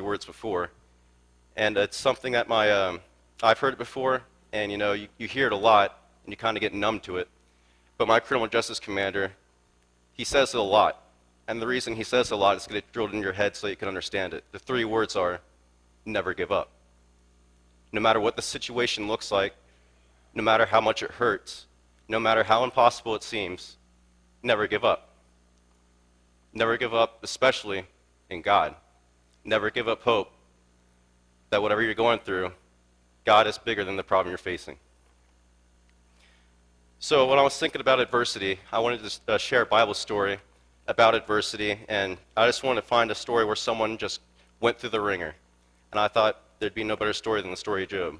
words before, and it's something that I've heard it before, and you hear it a lot, and you kind of get numb to it. But my criminal justice commander, he says it a lot, and the reason he says it a lot is to get it drilled in your head so you can understand it. The 3 words are, never give up. No matter what the situation looks like, no matter how much it hurts, no matter how impossible it seems, never give up. Never give up, especially in God. Never give up hope that whatever you're going through, God is bigger than the problem you're facing. So when I was thinking about adversity, I wanted to share a Bible story about adversity, and I just wanted to find a story where someone just went through the ringer. And I thought there'd be no better story than the story of Job.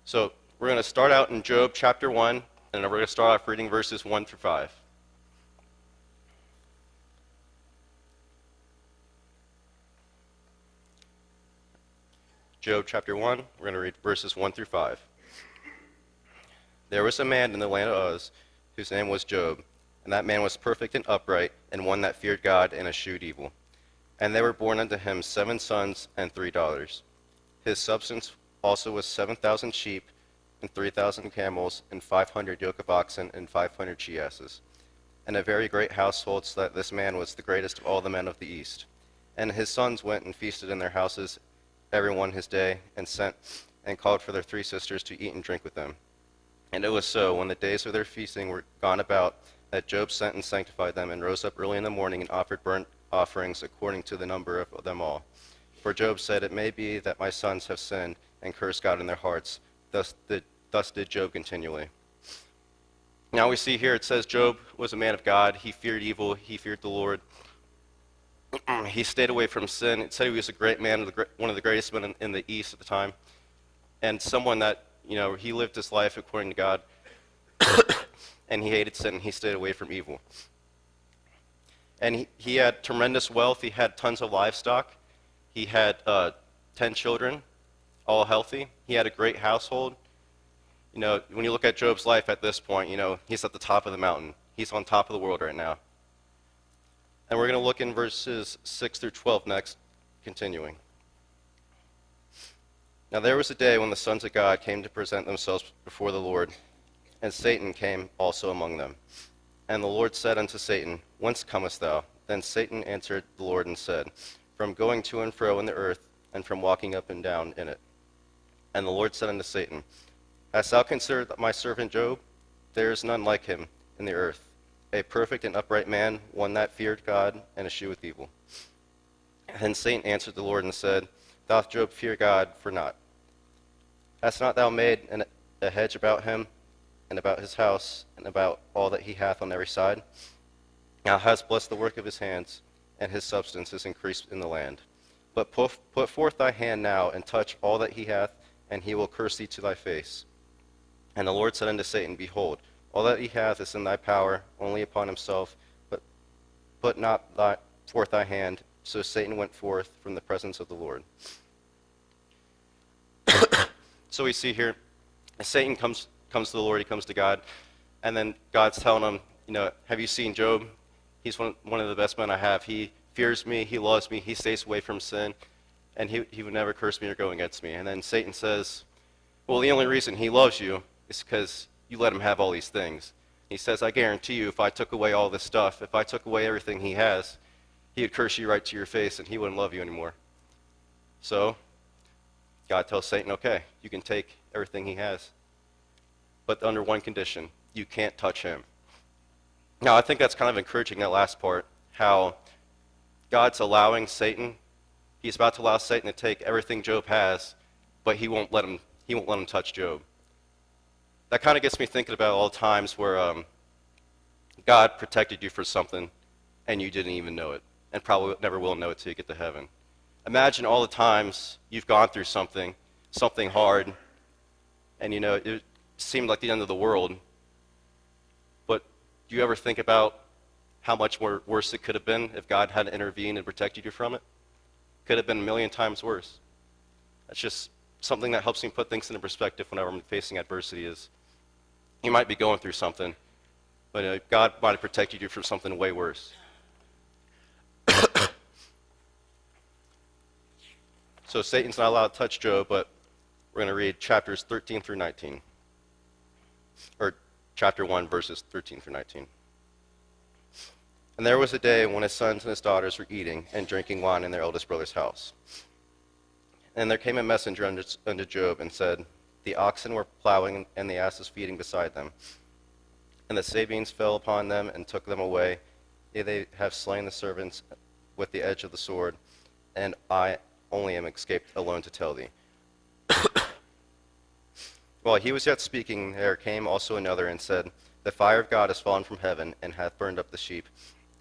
So we're going to start out in Job chapter 1, and we're going to start off reading verses 1 through 5. Job chapter 1, we're going to read verses 1 through 5. There was a man in the land of Uz whose name was Job, and that man was perfect and upright, and one that feared God and eschewed evil. And there were born unto him 7 sons and 3 daughters. His substance also was 7,000 sheep, and 3,000 camels, and 500 yoke of oxen, and 500 she-asses. And a very great household, so that this man was the greatest of all the men of the east. And his sons went and feasted in their houses, every one his day, and sent and called for their 3 sisters to eat and drink with them. And it was so, when the days of their feasting were gone about, that Job sent and sanctified them, and rose up early in the morning, and offered burnt offerings according to the number of them all. For Job said, it may be that my sons have sinned, and cursed God in their hearts. Thus did Job continually. Now we see here it says Job was a man of God. He feared evil. He feared the Lord. He stayed away from sin. It said he was a great man, one of the greatest men in the East at the time, and someone that, he lived his life according to God, and he hated sin, and he stayed away from evil. And he had tremendous wealth. He had tons of livestock. He had 10 children, all healthy. He had a great household. When you look at Job's life at this point, he's at the top of the mountain. He's on top of the world right now. And we're going to look in verses 6 through 12 next, continuing. Now there was a day when the sons of God came to present themselves before the Lord, and Satan came also among them. And the Lord said unto Satan, Whence comest thou? Then Satan answered the Lord and said, From going to and fro in the earth, and from walking up and down in it. And the Lord said unto Satan, Hast thou considered my servant Job? There is none like him in the earth, a perfect and upright man, one that feared God and escheweth evil. Then Satan answered the Lord and said, Doth Job fear God for naught? Hast not thou made a hedge about him, and about his house, and about all that he hath on every side? Thou hast blessed the work of his hands, and his substance is increased in the land. But put forth thy hand now, and touch all that he hath, and he will curse thee to thy face. And the Lord said unto Satan, Behold, all that he hath is in thy power, only upon himself, but put not forth thy hand. So Satan went forth from the presence of the Lord. So we see here, Satan comes to the Lord, he comes to God, and then God's telling him, have you seen Job? He's one of the best men I have. He fears me, he loves me, he stays away from sin, and he would never curse me or go against me. And then Satan says, well, the only reason he loves you is because you let him have all these things. He says, I guarantee you, if I took away all this stuff, if I took away everything he has, he would curse you right to your face, and he wouldn't love you anymore. So God tells Satan, okay, you can take everything he has, but under one condition: you can't touch him. Now, I think that's kind of encouraging, that last part, how God's allowing Satan, he's about to allow Satan to take everything Job has, but he won't let him touch Job. That kind of gets me thinking about all the times where God protected you for something and you didn't even know it, and probably never will know it till you get to heaven. Imagine all the times you've gone through something hard, and it seemed like the end of the world, but do you ever think about how much worse it could have been if God hadn't intervened and protected you from it? Could have been a million times worse. That's just something that helps me put things into perspective whenever I'm facing adversity. Is you might be going through something, but God might have protected you from something way worse. So Satan's not allowed to touch Job, but we're going to read chapters 13 through 19. Or chapter 1, verses 13 through 19. And there was a day when his sons and his daughters were eating and drinking wine in their eldest brother's house. And there came a messenger unto Job and said, the oxen were plowing and the asses feeding beside them. And the Sabeans fell upon them and took them away. Yea, they have slain the servants with the edge of the sword, and I only am escaped alone to tell thee. While he was yet speaking, there came also another and said, the fire of God is fallen from heaven, and hath burned up the sheep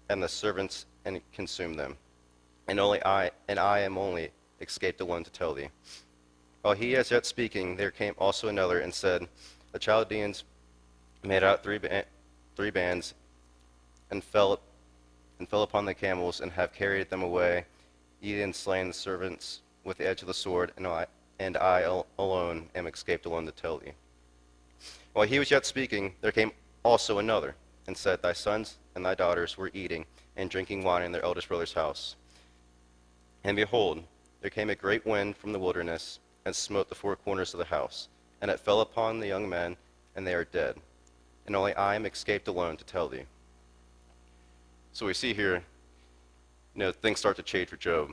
and the servants, and consumed them. And I am only escaped alone to tell thee. While he was yet speaking, there came also another and said, the Chaldeans made out three bands, and fell upon the camels, and have carried them away, and slain the servants with the edge of the sword, and I alone am escaped alone to tell thee. While he was yet speaking, there came also another, and said, thy sons and thy daughters were eating and drinking wine in their eldest brother's house. And behold, there came a great wind from the wilderness, and smote the four corners of the house, and it fell upon the young men, and they are dead. And only I am escaped alone to tell thee. So we see here, things start to change for Job.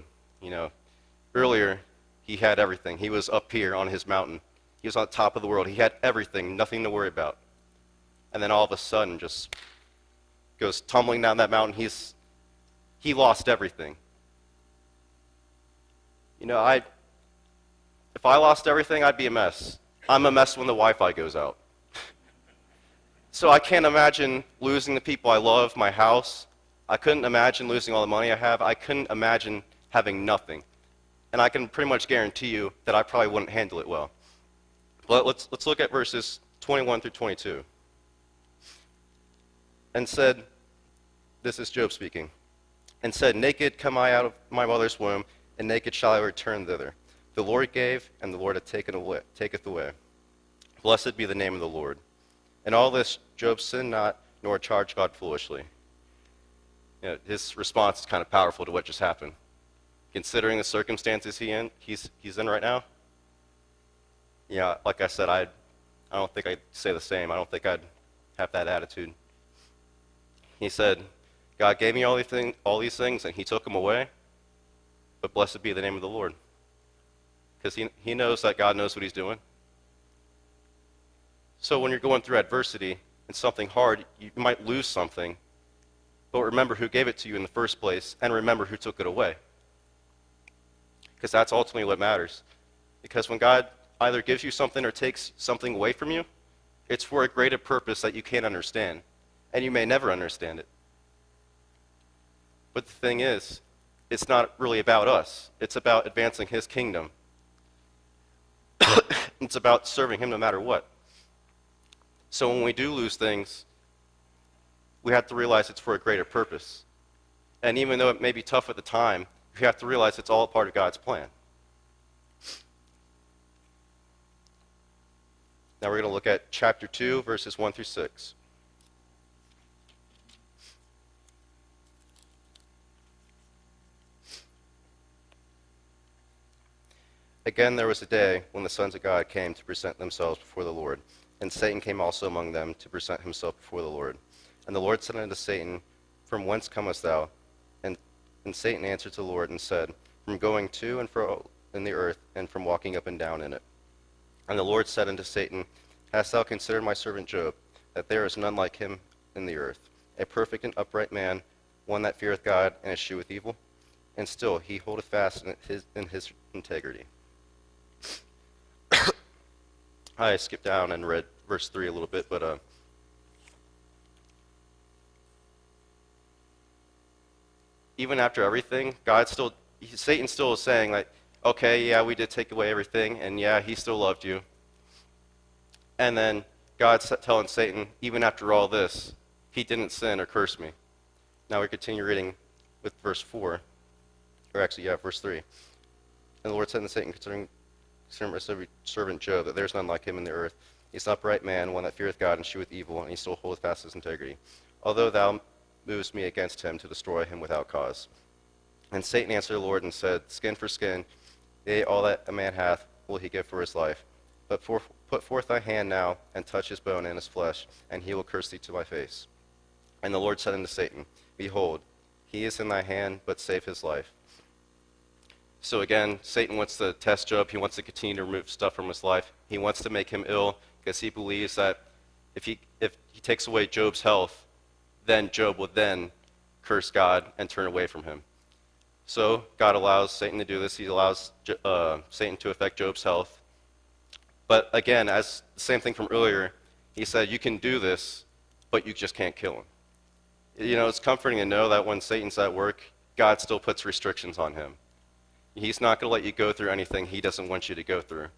Earlier, he had everything. He was up here on his mountain. He was on top of the world. He had everything, nothing to worry about. And then all of a sudden, just goes tumbling down that mountain. He lost everything. If I lost everything, I'd be a mess. I'm a mess when the Wi-Fi goes out. So I can't imagine losing the people I love, my house. I couldn't imagine losing all the money I have. I couldn't imagine having nothing. And I can pretty much guarantee you that I probably wouldn't handle it well. But let's look at verses 21 through 22. And said, this is Job speaking, and said, naked come I out of my mother's womb, and naked shall I return thither. The Lord gave, and the Lord hath taketh away. Blessed be the name of the Lord. In all this, Job sinned not, nor charged God foolishly. His response is kind of powerful to what just happened. Considering the circumstances he's in right now, like I said, I don't think I'd say the same. I don't think I'd have that attitude. He said, God gave me all these things, and he took them away, but blessed be the name of the Lord. Because he knows that God knows what he's doing. So when you're going through adversity and something hard, you might lose something, but remember who gave it to you in the first place, and remember who took it away. Because that's ultimately what matters. Because when God either gives you something or takes something away from you, it's for a greater purpose that you can't understand, and you may never understand it. But the thing is, it's not really about us. It's about advancing his kingdom. It's about serving him no matter what. So when we do lose things, we have to realize it's for a greater purpose. And even though it may be tough at the time, we have to realize it's all a part of God's plan. Now we're going to look at chapter 2, verses 1 through 6. Again, there was a day when the sons of God came to present themselves before the Lord, and Satan came also among them to present himself before the Lord. And the Lord said unto Satan, from whence comest thou? And Satan answered to the Lord and said, from going to and fro in the earth, and from walking up and down in it. And the Lord said unto Satan, hast thou considered my servant Job, that there is none like him in the earth, a perfect and upright man, one that feareth God and escheweth evil? And still he holdeth fast in his integrity. I skipped down and read verse 3 a little bit, but even after everything, Satan still is saying, like, okay, yeah, we did take away everything, and yeah, he still loved you. And then God's telling Satan, even after all this, he didn't sin or curse me. Now we continue reading with verse 4, or actually, yeah, verse 3. And the Lord said unto Satan, consider my servant Job, that there is none like him in the earth. He is an upright man, one that feareth God and escheweth evil, and he still holdeth fast his integrity. Although thou movest me against him to destroy him without cause. And Satan answered the Lord and said, skin for skin, Yea, all that a man hath will he give for his life. But put forth thy hand now, and touch his bone and his flesh, and he will curse thee to my face. And the Lord said unto Satan, Behold, he is in thy hand, but save his life. So again, Satan wants to test Job. He wants to continue to remove stuff from his life. He wants to make him ill because he believes that if he takes away Job's health, then Job will then curse God and turn away from him. So God allows Satan to do this. He allows Satan to affect Job's health. But again, as the same thing from earlier, he said, you can do this, but you just can't kill him. You know, it's comforting to know that when Satan's at work, God still puts restrictions on him. He's not going to let you go through anything he doesn't want you to go through.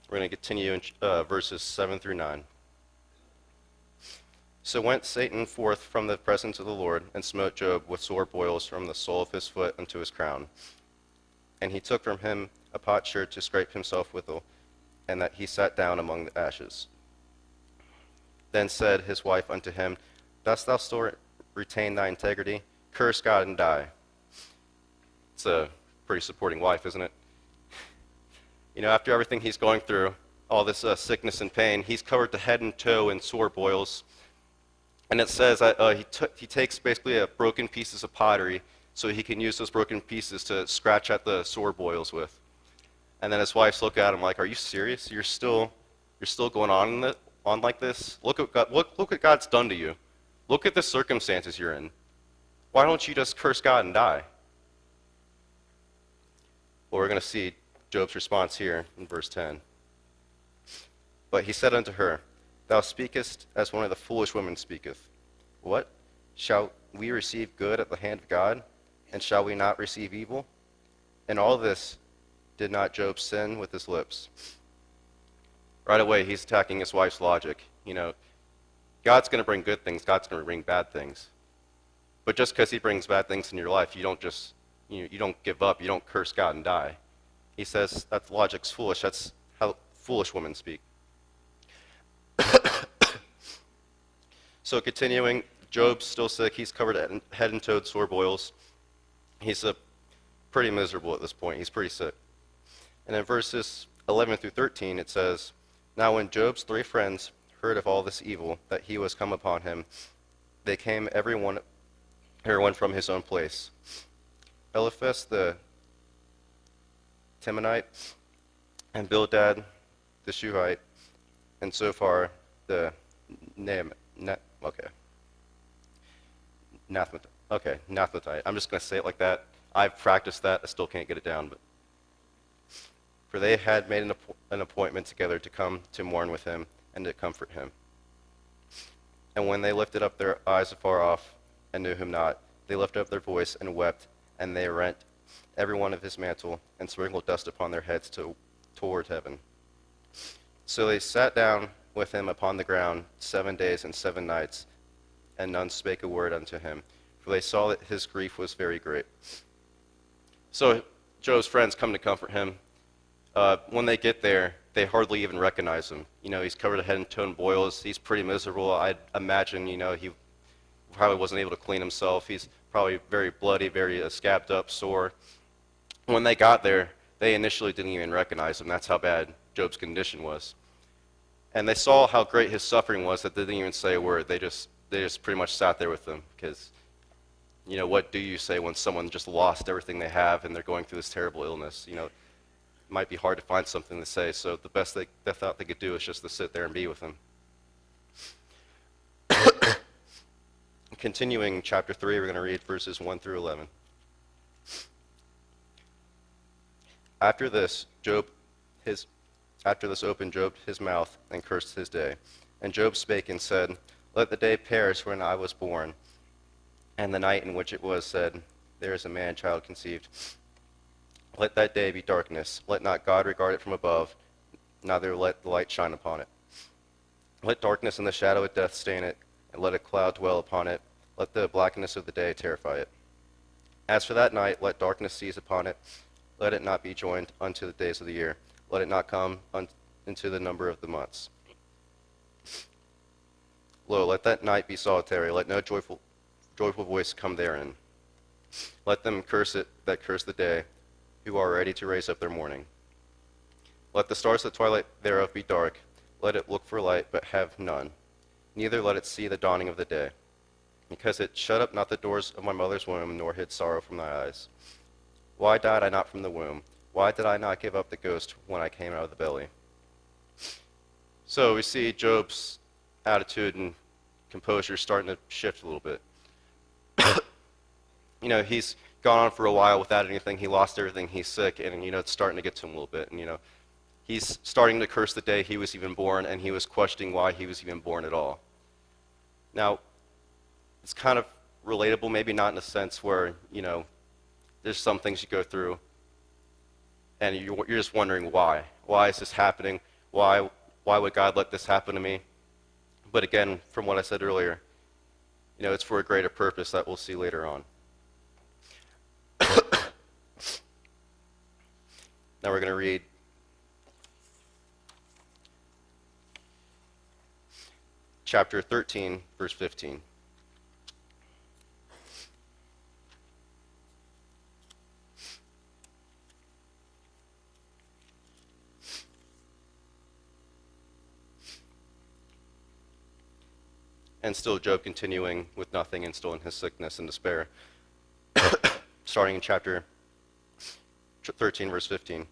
We're going to continue in verses 7 through 9. So went Satan forth from the presence of the Lord, and smote Job with sore boils from the sole of his foot unto his crown. And he took from him a potsherd to scrape himself withal, and that he sat down among the ashes. Then said his wife unto him, Dost thou still retain thy integrity? Curse God and die. It's a pretty supporting wife, isn't it? You know, after everything he's going through, all this sickness and pain, he's covered to head and toe in sore boils. And it says that he takes basically broken pieces of pottery so he can use those broken pieces to scratch at the sore boils with. And then his wife's look at him like, are you serious? You're still going on like this? Look what God's done to you. Look at the circumstances you're in. Why don't you just curse God and die? Well, we're going to see Job's response here in verse 10. But he said unto her, Thou speakest as one of the foolish women speaketh. What? Shall we receive good at the hand of God? And shall we not receive evil? In all this did not Job sin with his lips. Right away, he's attacking his wife's logic. You know, God's going to bring good things. God's going to bring bad things. But just because he brings bad things in your life, you don't just, you don't give up. You don't curse God and die. He says that logic's foolish. That's how foolish women speak. So continuing, Job's still sick. He's covered head and toe with sore boils. He's pretty miserable at this point. He's pretty sick. And in verses 11 through 13, it says, Now when Job's 3 friends heard of all this evil that he was come upon him, they came everyone from his own place. Eliphaz the Temanite, and Bildad the Shuhite, and Zophar the Nathmatite. I'm just going to say it like that. I've practiced that. I still can't get it down. But for they had made an appointment together to come to mourn with him and to comfort him. And when they lifted up their eyes afar off and knew him not, they lifted up their voice and wept, and they rent every one of his mantle and sprinkled dust upon their heads toward heaven. So they sat down with him upon the ground 7 days and 7 nights, and none spake a word unto him, for they saw that his grief was very great. So Job's friends come to comfort him. When they get there, they hardly even recognize him. You know, he's covered head and toe in boils. He's pretty miserable. I'd imagine, you know, he probably wasn't able to clean himself. He's probably very bloody, very scabbed up, sore. When they got there, they initially didn't even recognize him. That's how bad Job's condition was. And they saw how great his suffering was that they didn't even say a word. They just pretty much sat there with him because, you know, what do you say when someone just lost everything they have and they're going through this terrible illness? You know, it might be hard to find something to say. So the best they thought they could do is just to sit there and be with him. Continuing chapter 3, we're going to read verses 1 through 11. After this opened Job his mouth and cursed his day. And Job spake and said, Let the day perish when I was born, and the night in which it was said, There is a man-child conceived. Let that day be darkness. Let not God regard it from above, neither let the light shine upon it. Let darkness and the shadow of death stain it, and let a cloud dwell upon it. Let the blackness of the day terrify it. As for that night, let darkness seize upon it. Let it not be joined unto the days of the year. Let it not come into the number of the months. Lo, let that night be solitary. Let no joyful voice come therein. Let them curse it that curse the day, who are ready to raise up their mourning. Let the stars of the twilight thereof be dark. Let it look for light, but have none. Neither let it see the dawning of the day. Because it shut up not the doors of my mother's womb, nor hid sorrow from thy eyes. Why died I not from the womb? Why did I not give up the ghost when I came out of the belly? So we see Job's attitude and composure starting to shift a little bit. He's gone on for a while without anything. He lost everything. He's sick, and it's starting to get to him a little bit. And he's starting to curse the day he was even born, and he was questioning why he was even born at all. Now, it's kind of relatable, maybe not in a sense where there's some things you go through, and you're just wondering why. Why is this happening? Why would God let this happen to me? But again, from what I said earlier, it's for a greater purpose that we'll see later on. Now we're going to read chapter 13, verse 15. And still Job continuing with nothing and still in his sickness and despair. Starting in chapter 13, verse 15.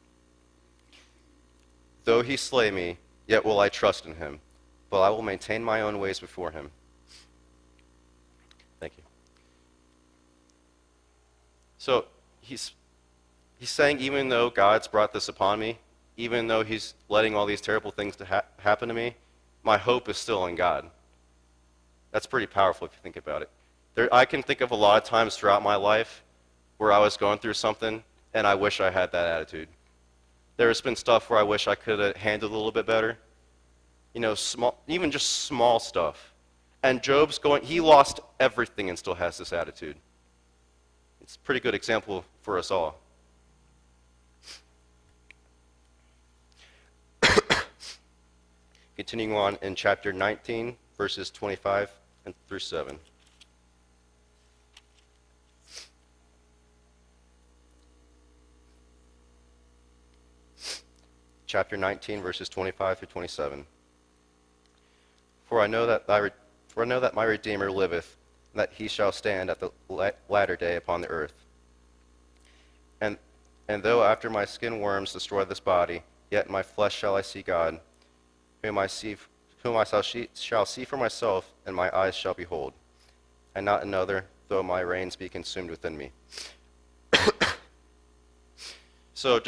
Though he slay me, yet will I trust in him, but I will maintain my own ways before him. Thank you. So he's saying, even though God's brought this upon me, even though he's letting all these terrible things to happen to me, my hope is still in God. That's pretty powerful if you think about it. I can think of a lot of times throughout my life where I was going through something and I wish I had that attitude. There's been stuff where I wish I could have handled a little bit better. Even just small stuff. And Job's he lost everything and still has this attitude. It's a pretty good example for us all. Continuing on in chapter 19, verses 25 and through 7. Chapter 19, verses 25 through 27. For I know that my Redeemer liveth, and that he shall stand at the latter day upon the earth. And though after my skin worms destroy this body, yet in my flesh shall I see God, whom I shall see for myself, and my eyes shall behold, and not another, though my reins be consumed within me. So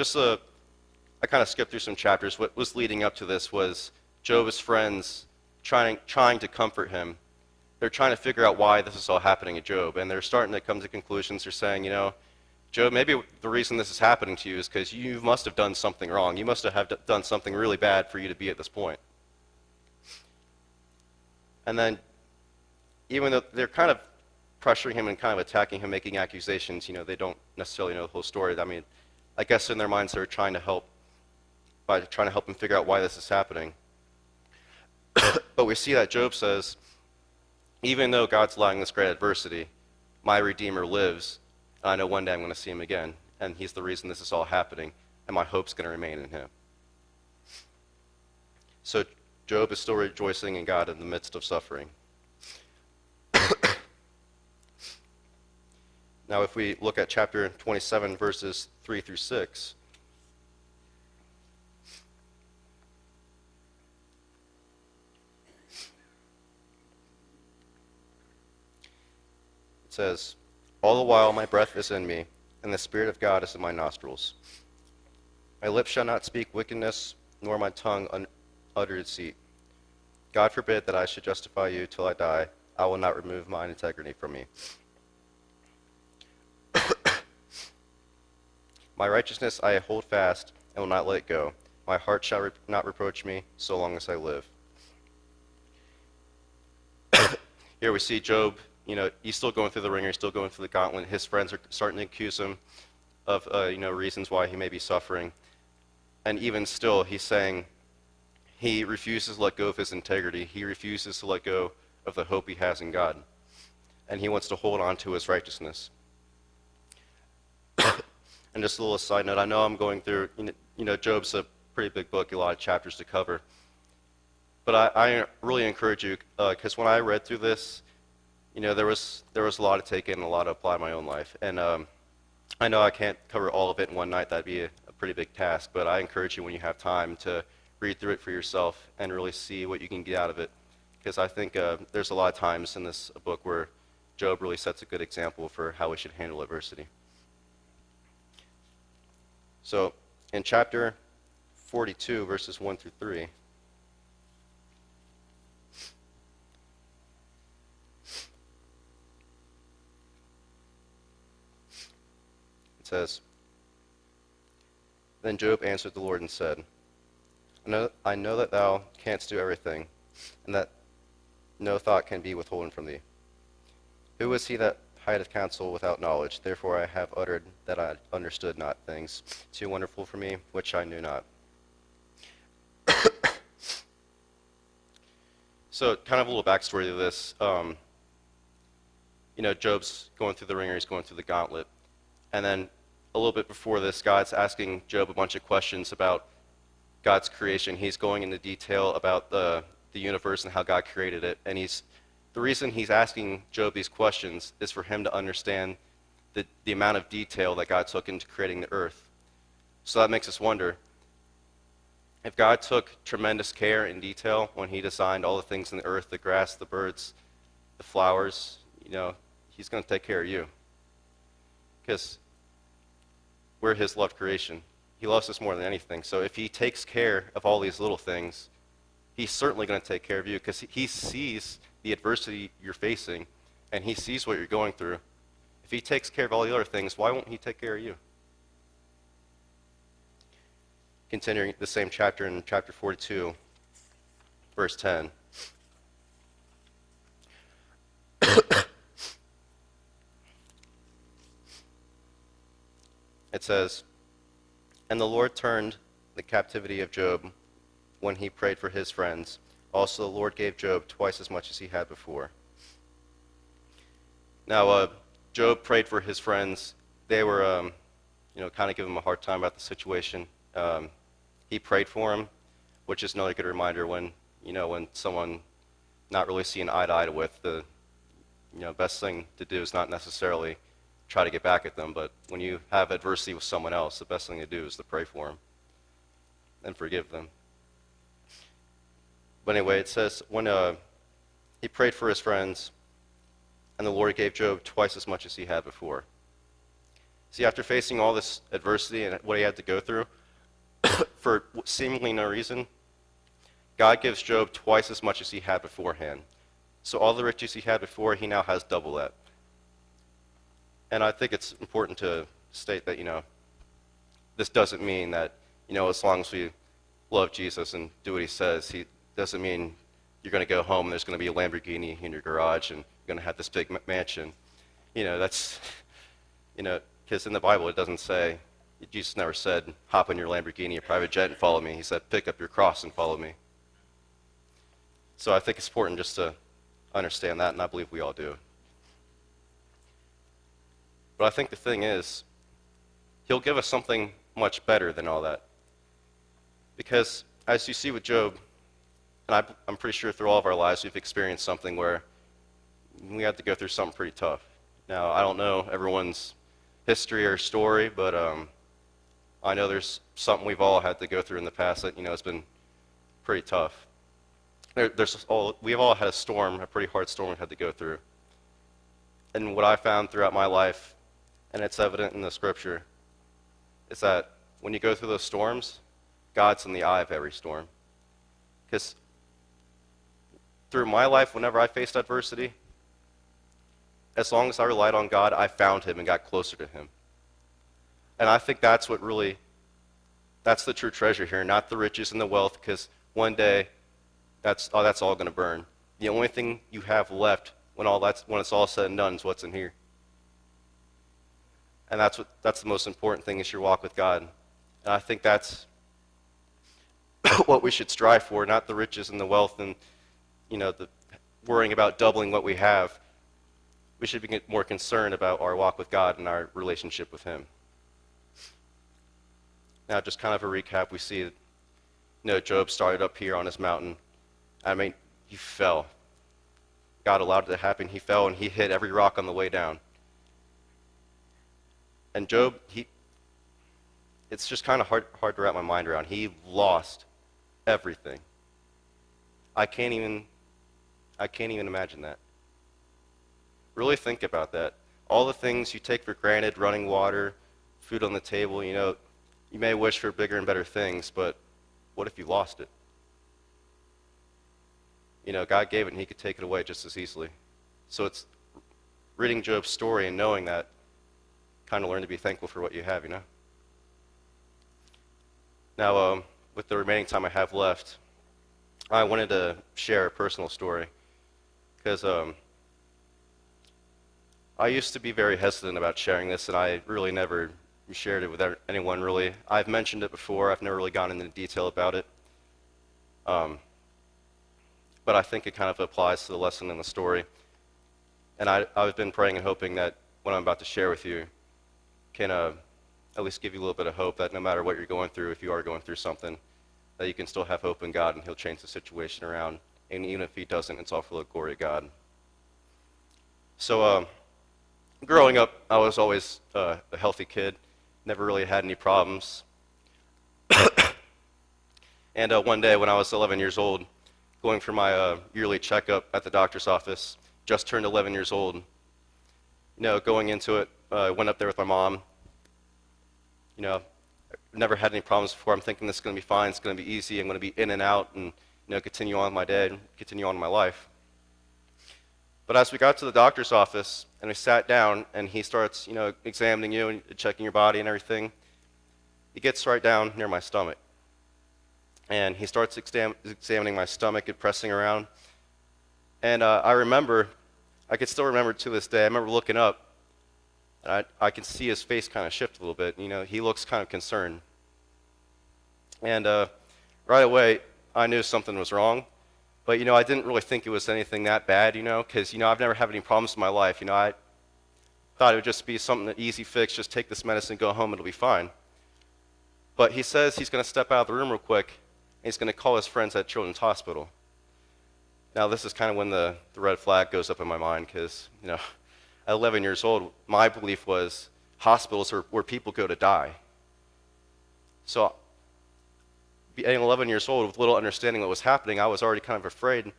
I kind of skipped through some chapters. What was leading up to this was Job's friends trying to comfort him. They're trying to figure out why this is all happening to Job, and they're starting to come to conclusions. They're saying, Job, maybe the reason this is happening to you is because you must have done something wrong. You must have done something really bad for you to be at this point. And then, even though they're kind of pressuring him and kind of attacking him, making accusations, they don't necessarily know the whole story. I mean, I guess in their minds they're trying to help him figure out why this is happening. But we see that Job says, even though God's allowing this great adversity, my Redeemer lives, and I know one day I'm going to see him again, and he's the reason this is all happening, and my hope's going to remain in him. So Job is still rejoicing in God in the midst of suffering. Now, if we look at chapter 27, verses 3 through 6, it says, all the while my breath is in me, and the Spirit of God is in my nostrils. My lips shall not speak wickedness, nor my tongue utter deceit. God forbid that I should justify you till I die. I will not remove mine integrity from me. My righteousness I hold fast and will not let it go. My heart shall not reproach me so long as I live. Here we see Job, he's still going through the ringer, he's still going through the gauntlet. His friends are starting to accuse him of, reasons why he may be suffering. And even still, he's saying he refuses to let go of his integrity. He refuses to let go of the hope he has in God. And he wants to hold on to his righteousness. And just a little side note, I know I'm going through, Job's a pretty big book, a lot of chapters to cover. But I really encourage you, because when I read through this, there was a lot to take in and a lot to apply in my own life. And I know I can't cover all of it in one night. That'd be a pretty big task. But I encourage you when you have time to read through it for yourself and really see what you can get out of it. Because I think there's a lot of times in this book where Job really sets a good example for how we should handle adversity. So in chapter 42, verses 1 through 3, it says, Then Job answered the Lord and said, I know that thou canst do everything, and that no thought can be withholden from thee. Who is he that hideth counsel without knowledge? Therefore I have uttered that I understood not things too wonderful for me, which I knew not. So kind of a little backstory to this. Job's going through the ringer, he's going through the gauntlet. And then a little bit before this, God's asking Job a bunch of questions about God's creation. He's going into detail about the universe and how God created it. And the reason he's asking Job these questions is for him to understand the amount of detail that God took into creating the earth. So that makes us wonder, if God took tremendous care and detail when he designed all the things in the earth, the grass, the birds, the flowers, he's going to take care of you. Because we're his loved creation. He loves us more than anything. So if he takes care of all these little things, he's certainly going to take care of you, because he sees the adversity you're facing, and he sees what you're going through. If he takes care of all the other things, why won't he take care of you? Continuing the same chapter in chapter 42, verse 10. It says, And the Lord turned the captivity of Job when he prayed for his friends. Also the Lord gave Job twice as much as he had before. Now, Job prayed for his friends. They were, kind of giving him a hard time about the situation. He prayed for him, which is another good reminder when someone not really seeing eye to eye with, the best thing to do is not necessarily try to get back at them, but when you have adversity with someone else, the best thing to do is to pray for them and forgive them. But anyway, it says, when he prayed for his friends, and the Lord gave Job twice as much as he had before. See, after facing all this adversity and what he had to go through, for seemingly no reason, God gives Job twice as much as he had beforehand. So all the riches he had before, he now has double that. And I think it's important to state that, this doesn't mean that, as long as we love Jesus and do what he says, he doesn't mean you're going to go home and there's going to be a Lamborghini in your garage and you're going to have this big mansion. That's, because in the Bible it doesn't say, Jesus never said, hop in your Lamborghini or private jet and follow me. He said, pick up your cross and follow me. So I think it's important just to understand that, and I believe we all do. But I think the thing is, he'll give us something much better than all that. Because as you see with Job, and I'm pretty sure through all of our lives we've experienced something where we had to go through something pretty tough. Now, I don't know everyone's history or story, but I know there's something we've all had to go through in the past that, has been pretty tough. We've all had a storm, a pretty hard storm we had to go through. And what I found throughout my life, and it's evident in the scripture, is that when you go through those storms, God's in the eye of every storm. Because through my life, whenever I faced adversity, as long as I relied on God, I found him and got closer to him. And I think that's the true treasure here, not the riches and the wealth, because one day that's all going to burn. The only thing you have left when it's all said and done is what's in here. And that's the most important thing, is your walk with God. And I think that's what we should strive for, not the riches and the wealth and worrying about doubling what we have. We should be more concerned about our walk with God and our relationship with Him. Now, just kind of a recap, we see, Job started up here on his mountain. I mean, he fell. God allowed it to happen. He fell and he hit every rock on the way down. And Job, it's just kind of hard to wrap my mind around. He lost everything. I can't even imagine that. Really think about that. All the things you take for granted, running water, food on the table, you may wish for bigger and better things, but what if you lost it? God gave it and He could take it away just as easily. So it's reading Job's story and knowing that, kind of learn to be thankful for what you have, Now, with the remaining time I have left, I wanted to share a personal story because I used to be very hesitant about sharing this, and I really never shared it with anyone, really. I've mentioned it before. I've never really gone into detail about it. But I think it kind of applies to the lesson in the story. And I've been praying and hoping that what I'm about to share with you can at least give you a little bit of hope that no matter what you're going through, if you are going through something, that you can still have hope in God and He'll change the situation around. And even if He doesn't, it's all for the glory of God. So growing up, I was always a healthy kid, never really had any problems. And one day when I was 11 years old, going for my yearly checkup at the doctor's office, just turned 11 years old, going into it, went up there with my mom. Never had any problems before. I'm thinking this is going to be fine. It's going to be easy. I'm going to be in and out and continue on with my day, continue on with my life. But as we got to the doctor's office and we sat down and he starts, examining you and checking your body and everything, he gets right down near my stomach. And he starts examining my stomach and pressing around. And I could still remember to this day, I remember looking up, and I can see his face kind of shift a little bit. He looks kind of concerned. And right away, I knew something was wrong. But, I didn't really think it was anything that bad, because, I've never had any problems in my life. I thought it would just be something, an easy fix, just take this medicine, go home, it'll be fine. But he says he's going to step out of the room real quick, and he's going to call his friends at Children's Hospital. Now, this is kind of when the red flag goes up in my mind, because, at 11 years old, my belief was hospitals are where people go to die. So, being 11 years old with little understanding what was happening, I was already kind of afraid.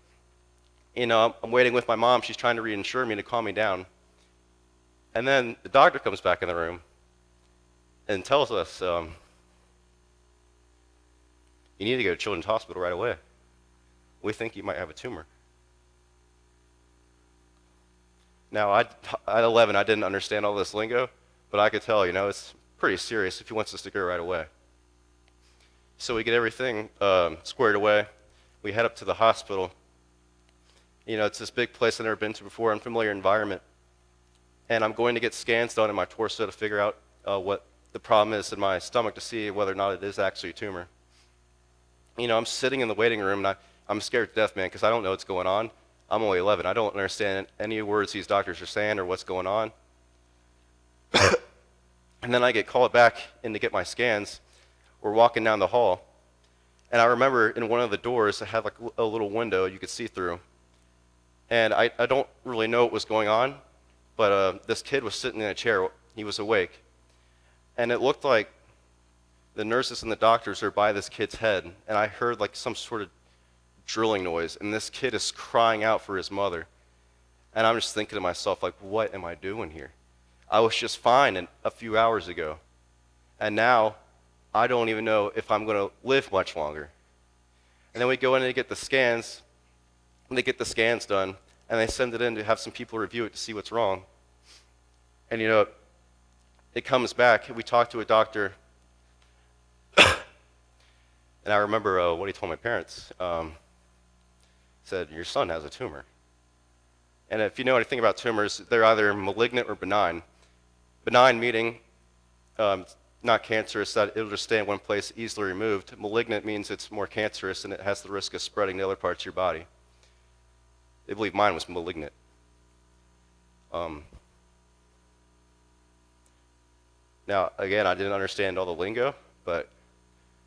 I'm waiting with my mom. She's trying to reassure me to calm me down. And then the doctor comes back in the room and tells us, you need to go to Children's Hospital right away. We think you might have a tumor. Now, at 11, I didn't understand all this lingo, but I could tell, it's pretty serious if he wants us to go right away. So we get everything squared away. We head up to the hospital. It's this big place I've never been to before, unfamiliar environment. And I'm going to get scans done in my torso to figure out what the problem is in my stomach to see whether or not it is actually a tumor. I'm sitting in the waiting room, and I'm scared to death, man, because I don't know what's going on. I'm only 11. I don't understand any words these doctors are saying or what's going on. And then I get called back in to get my scans. We're walking down the hall, and I remember in one of the doors it had like a little window you could see through. And I don't really know what was going on, but this kid was sitting in a chair. He was awake. And it looked like the nurses and the doctors are by this kid's head, and I heard like some sort of drilling noise, and this kid is crying out for his mother. And I'm just thinking to myself, like, what am I doing here? I was just fine a few hours ago, and now I don't even know if I'm going to live much longer. And then we go in and get the scans, and they get the scans done, and they send it in to have some people review it to see what's wrong. And it comes back, and we talk to a doctor, and I remember what he told my parents. Said, your son has a tumor. And if you know anything about tumors, they're either malignant or benign. Benign meaning not cancerous, that it'll just stay in one place, easily removed. Malignant means it's more cancerous and it has the risk of spreading to other parts of your body. They believed mine was malignant. Um, Now, again, I didn't understand all the lingo, but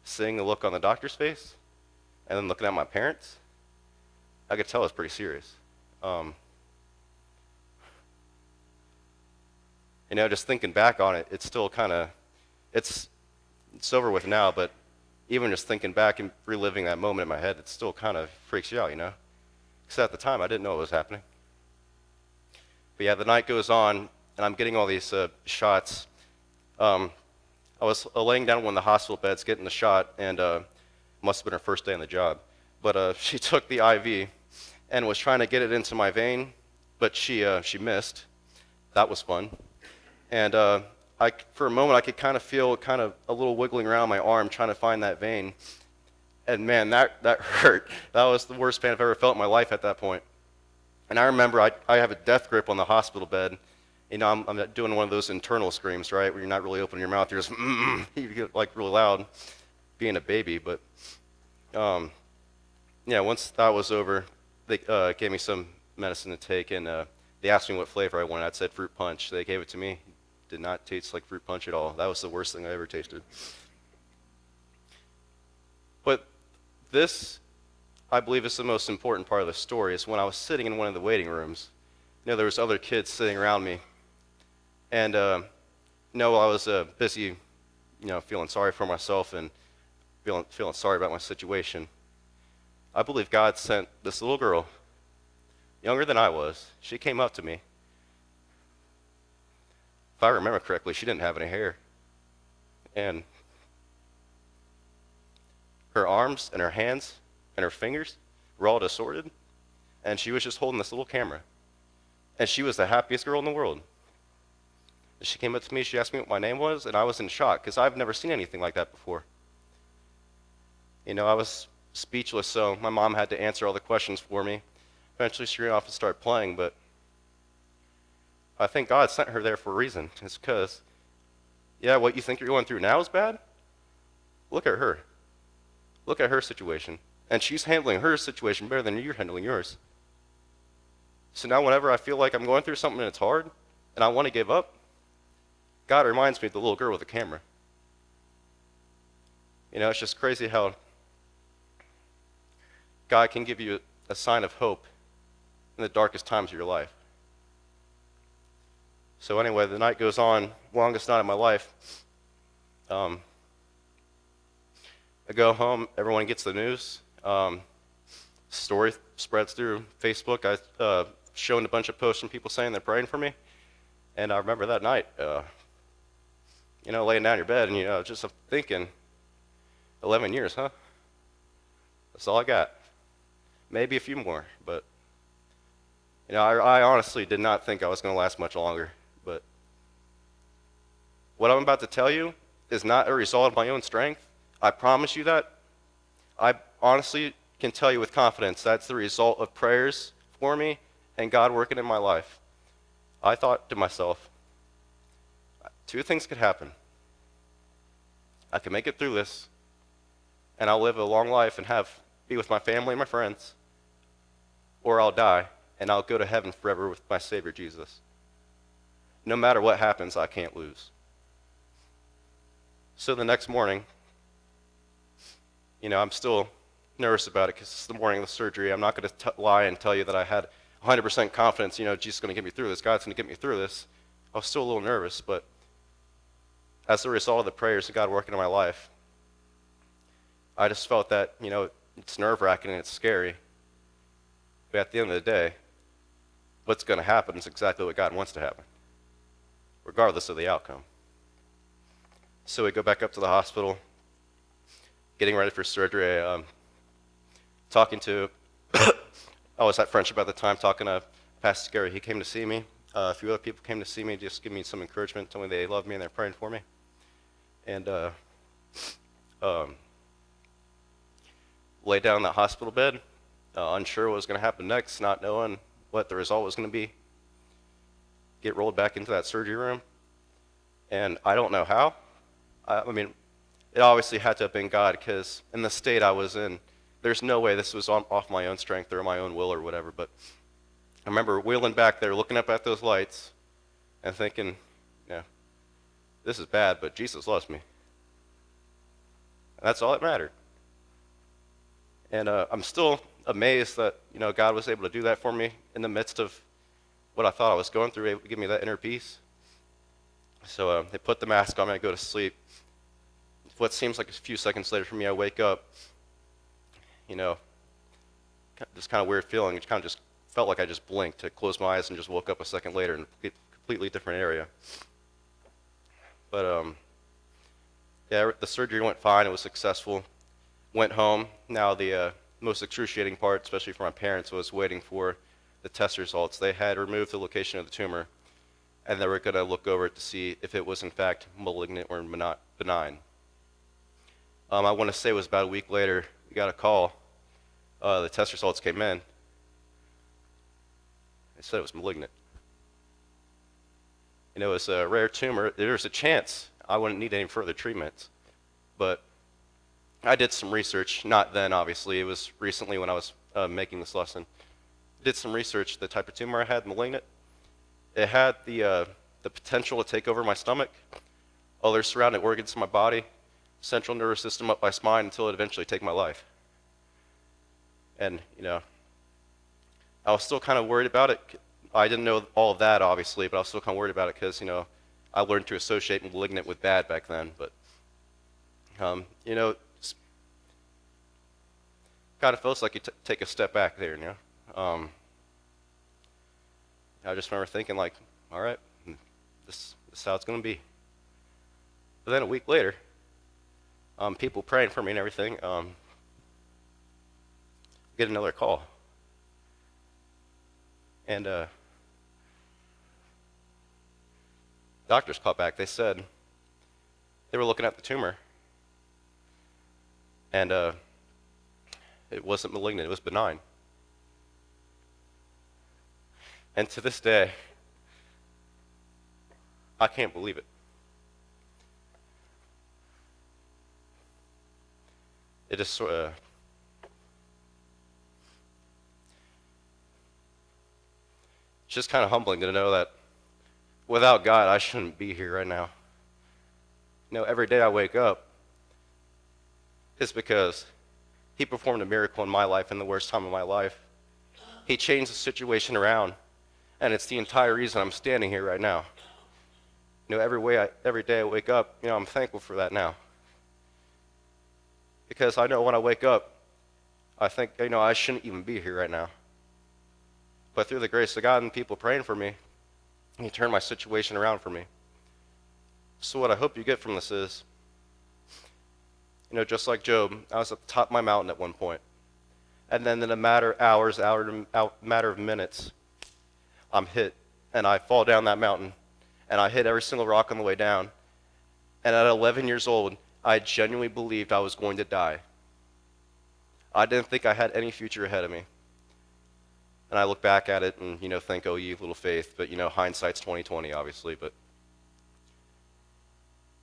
seeing the look on the doctor's face and then looking at my parents, I could tell it was pretty serious. Um, just thinking back on it, it's still kind of, it's, it's over with now, but even just thinking back and reliving that moment in my head, it still kind of freaks you out, Because at the time, I didn't know what was happening. But yeah, the night goes on, and I'm getting all these shots. I was laying down on one of the hospital beds getting the shot, and must have been her first day on the job. But she took the IV and was trying to get it into my vein, but she missed. That was fun. And for a moment, I could kind of feel a little wiggling around my arm trying to find that vein. And man, that hurt. That was the worst pain I've ever felt in my life at that point. And I remember I have a death grip on the hospital bed. I'm doing one of those internal screams, right, where you're not really opening your mouth. You're just, you get like really loud, being a baby. But yeah, once that was over, they gave me some medicine to take, and they asked me what flavor I wanted. I said fruit punch. They gave it to me. Did not taste like fruit punch at all. That was the worst thing I ever tasted. But this, I believe, is the most important part of the story, is when I was sitting in one of the waiting rooms. There was other kids sitting around me. And I was busy, feeling sorry for myself and feeling sorry about my situation. I believe God sent this little girl, younger than I was. She came up to me. If I remember correctly, she didn't have any hair. And her arms and her hands and her fingers were all disordered. And she was just holding this little camera. And she was the happiest girl in the world. She came up to me, she asked me what my name was, and I was in shock because I've never seen anything like that before. I was speechless, so my mom had to answer all the questions for me. Eventually she ran off and started playing, but I think God sent her there for a reason. It's because, what you think you're going through now is bad? Look at her. Look at her situation. And she's handling her situation better than you're handling yours. So now whenever I feel like I'm going through something and it's hard, and I want to give up, God reminds me of the little girl with the camera. It's just crazy how God can give you a sign of hope in the darkest times of your life. So anyway, the night goes on, longest night of my life. I go home, everyone gets the news. Story spreads through Facebook. I shown a bunch of posts from people saying they're praying for me. And I remember that night, laying down in your bed and, just thinking, 11 years, huh? That's all I got. Maybe a few more, but, I honestly did not think I was going to last much longer. But what I'm about to tell you is not a result of my own strength. I promise you that. I honestly can tell you with confidence that's the result of prayers for me and God working in my life. I thought to myself, two things could happen. I can make it through this, and I'll live a long life and be with my family and my friends, or I'll die, and I'll go to heaven forever with my Savior Jesus. No matter what happens, I can't lose. So the next morning, I'm still nervous about it because it's the morning of the surgery. I'm not going to lie and tell you that I had 100% confidence, Jesus is going to get me through this. God's going to get me through this. I was still a little nervous, but as a result of the prayers of God working in my life, I just felt that, it's nerve-wracking and it's scary. But at the end of the day, what's going to happen is exactly what God wants to happen, regardless of the outcome. So we go back up to the hospital, getting ready for surgery. Talking to, I was at Friendship at the time, talking to Pastor Gary. He came to see me. A few other people came to see me, just give me some encouragement, tell me they love me and they're praying for me. And lay down in that hospital bed, unsure what was going to happen next, not knowing what the result was going to be. Get rolled back into that surgery room, and I don't know how. It obviously had to have been God, because in the state I was in, there's no way this was off my own strength or my own will or whatever, but I remember wheeling back there, looking up at those lights, and thinking, yeah, this is bad, but Jesus loves me. And that's all that mattered. And I'm still amazed that God was able to do that for me in the midst of what I thought I was going through, able to give me that inner peace. So they put the mask on me, I go to sleep. What seems like a few seconds later for me, I wake up, this kind of weird feeling. It kind of just felt like I just blinked. I closed my eyes and just woke up a second later in a completely different area. But yeah, the surgery went fine. It was successful. Went home. Now the most excruciating part, especially for my parents, was waiting for the test results. They had removed the location of the tumor, and they were going to look over it to see if it was in fact malignant or benign. I want to say it was about a week later, we got a call. The test results came in. They said it was malignant. It was a rare tumor. There was a chance I wouldn't need any further treatments. But I did some research, not then obviously, it was recently when I was making this lesson. Did some research, the type of tumor I had, malignant. It had the potential to take over my stomach, other surrounding organs in my body, central nervous system up my spine until it eventually take my life. And, I was still kind of worried about it. I didn't know all of that, obviously, but I was still kind of worried about it because, I learned to associate malignant with bad back then. But, kind of feels like you take a step back there, I just remember thinking, like, all right, this is how it's going to be. But then a week later, people praying for me and everything, get another call. And doctors called back. They said they were looking at the tumor, and it wasn't malignant, it was benign. And to this day, I can't believe it. It just sort of, it's just kind of humbling to know that without God, I shouldn't be here right now. Every day I wake up, it's because He performed a miracle in my life in the worst time of my life. He changed the situation around, and it's the entire reason I'm standing here right now. Every day I wake up, I'm thankful for that now. Because I know when I wake up, I think, I shouldn't even be here right now. But through the grace of God and people praying for me, He turned my situation around for me. So what I hope you get from this is, just like Job, I was at the top of my mountain at one point. And then in a matter of minutes, I'm hit, and I fall down that mountain, and I hit every single rock on the way down. And at 11 years old, I genuinely believed I was going to die. I didn't think I had any future ahead of me. And I look back at it and, think, oh, you little faith. But, hindsight's 20/20, obviously. But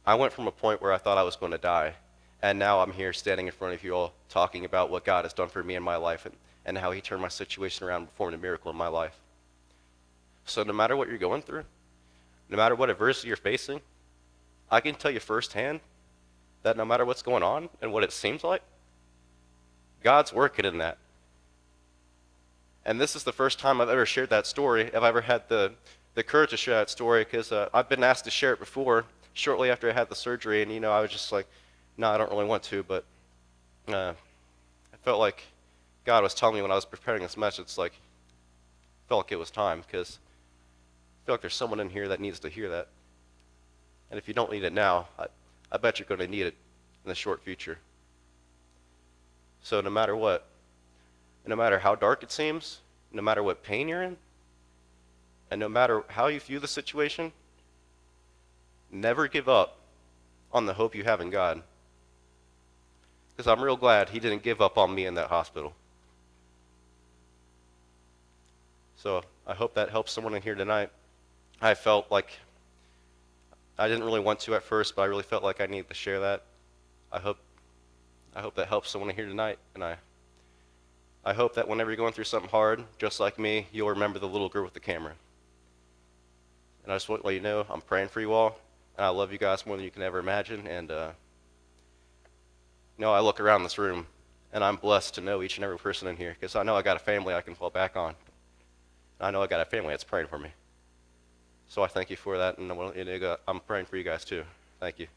I went from a point where I thought I was going to die, and now I'm here standing in front of you all talking about what God has done for me in my life and how He turned my situation around and performed a miracle in my life. So no matter what you're going through, no matter what adversity you're facing, I can tell you firsthand that no matter what's going on and what it seems like, God's working in that. And this is the first time I've ever shared that story, if I've ever had the courage to share that story, because I've been asked to share it before, shortly after I had the surgery, and I was just like, no, I don't really want to, but I felt like God was telling me when I was preparing this message, I felt like it was time, because I feel like there's someone in here that needs to hear that. And if you don't need it now, I bet you're going to need it in the short future. So no matter what, no matter how dark it seems, no matter what pain you're in, and no matter how you view the situation, never give up on the hope you have in God. Because I'm real glad He didn't give up on me in that hospital. So I hope that helps someone in here tonight. I felt like I didn't really want to at first, but I really felt like I needed to share that. I hope that helps someone in here tonight, and I I hope that whenever you're going through something hard, just like me, you'll remember the little girl with the camera. And I just want to let you know I'm praying for you all, and I love you guys more than you can ever imagine. And I look around this room, and I'm blessed to know each and every person in here because I know I got a family I can fall back on. I know I got a family that's praying for me. So I thank you for that, and I'm praying for you guys too. Thank you.